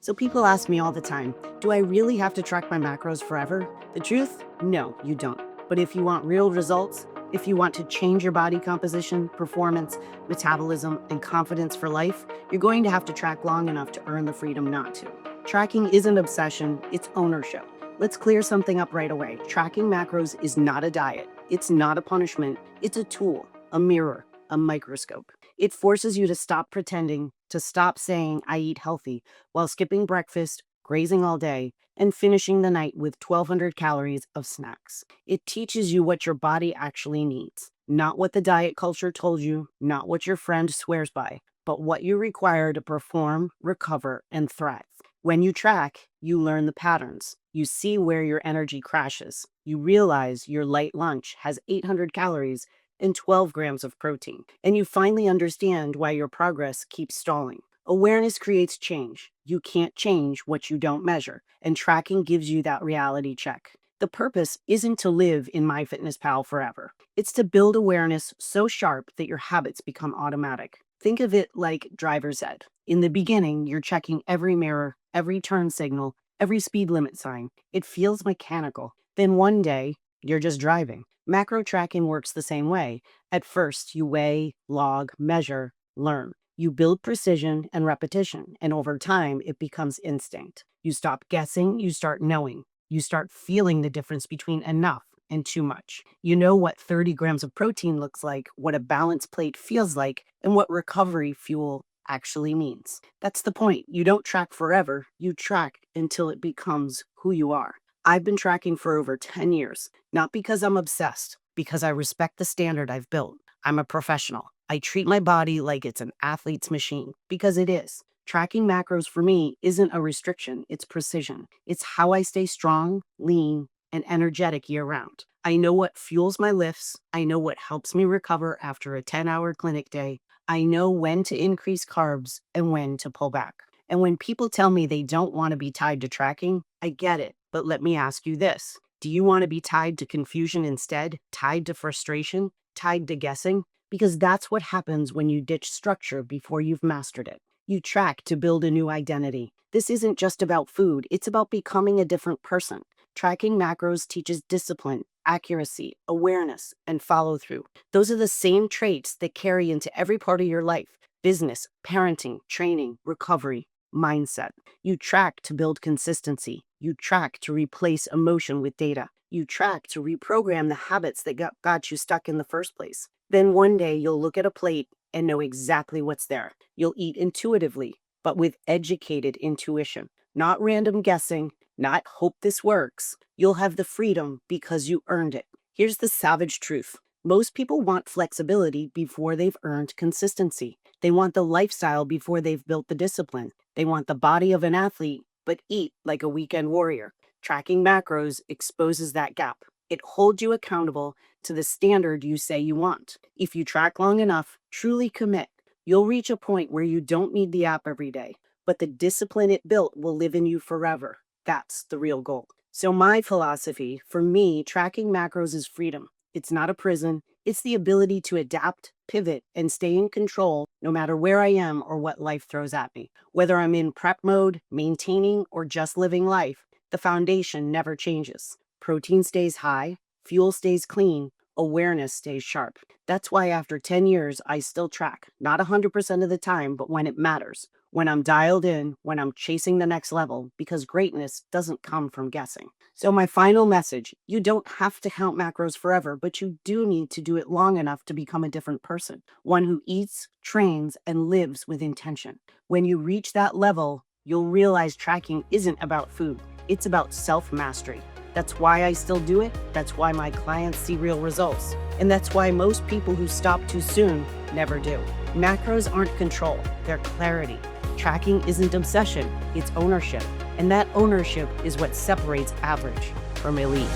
So people ask me all the time, do I really have to track my macros forever? The truth? No, you don't. But if you want real results, if you want to change your body composition, performance, metabolism, and confidence for life, you're going to have to track long enough to earn the freedom not to. Tracking isn't obsession, it's ownership. Let's clear something up right away. Tracking macros is not a diet. It's not a punishment. It's a tool, a mirror, a microscope. It forces you to stop pretending, to stop saying, I eat healthy, while skipping breakfast, grazing all day, and finishing the night with 1,200 calories of snacks. It teaches you what your body actually needs, not what the diet culture told you, not what your friend swears by, but what you require to perform, recover, and thrive. When you track, you learn the patterns. You see where your energy crashes. You realize your light lunch has 800 calories and 12 grams of protein. And you finally understand why your progress keeps stalling. Awareness creates change. You can't change what you don't measure, and tracking gives you that reality check. The purpose isn't to live in MyFitnessPal forever. It's to build awareness so sharp that your habits become automatic. Think of it like driver's ed. In the beginning, you're checking every mirror, every turn signal, every speed limit sign. It feels mechanical. Then one day, you're just driving. Macro tracking works the same way. At first, you weigh, log, measure, learn. You build precision and repetition, and over time, it becomes instinct. You stop guessing, you start knowing. You start feeling the difference between enough and too much. You know what 30 grams of protein looks like, what a balanced plate feels like, and what recovery fuel actually means. That's the point. You don't track forever, you track until it becomes who you are. I've been tracking for over 10 years, not because I'm obsessed, because I respect the standard I've built. I'm a professional. I treat my body like it's an athlete's machine, because it is. Tracking macros for me isn't a restriction, it's precision. It's how I stay strong, lean, and energetic year round. I know what fuels my lifts. I know what helps me recover after a 10-hour clinic day. I know when to increase carbs and when to pull back. And when people tell me they don't want to be tied to tracking, I get it. But let me ask you this. Do you want to be tied to confusion instead? Tied to frustration? Tied to guessing? Because that's what happens when you ditch structure before you've mastered it. You track to build a new identity. This isn't just about food, it's about becoming a different person. Tracking macros teaches discipline, accuracy, awareness, and follow through. Those are the same traits that carry into every part of your life: business, parenting, training, recovery, mindset. You track to build consistency. You track to replace emotion with data. You track to reprogram the habits that got you stuck in the first place. Then one day you'll look at a plate and know exactly what's there. You'll eat intuitively, but with educated intuition, not random guessing, not hope this works. You'll have the freedom because you earned it. Here's the savage truth. Most people want flexibility before they've earned consistency. They want the lifestyle before they've built the discipline. They want the body of an athlete, but eat like a weekend warrior. Tracking macros exposes that gap. It holds you accountable to the standard you say you want. If you track long enough, truly commit, you'll reach a point where you don't need the app every day, but the discipline it built will live in you forever. That's the real goal. So my philosophy, for me, tracking macros is freedom. It's not a prison. It's the ability to adapt, pivot, and stay in control no matter where I am or what life throws at me. Whether I'm in prep mode, maintaining, or just living life, the foundation never changes. Protein stays high, fuel stays clean, awareness stays sharp. That's why after 10 years, I still track, not 100% of the time, but when it matters, when I'm dialed in, when I'm chasing the next level, because greatness doesn't come from guessing. So my final message, you don't have to count macros forever, but you do need to do it long enough to become a different person, one who eats, trains, and lives with intention. When you reach that level, you'll realize tracking isn't about food. It's about self-mastery. That's why I still do it. That's why my clients see real results. And that's why most people who stop too soon never do. Macros aren't control, they're clarity. Tracking isn't obsession, it's ownership. And that ownership is what separates average from elite.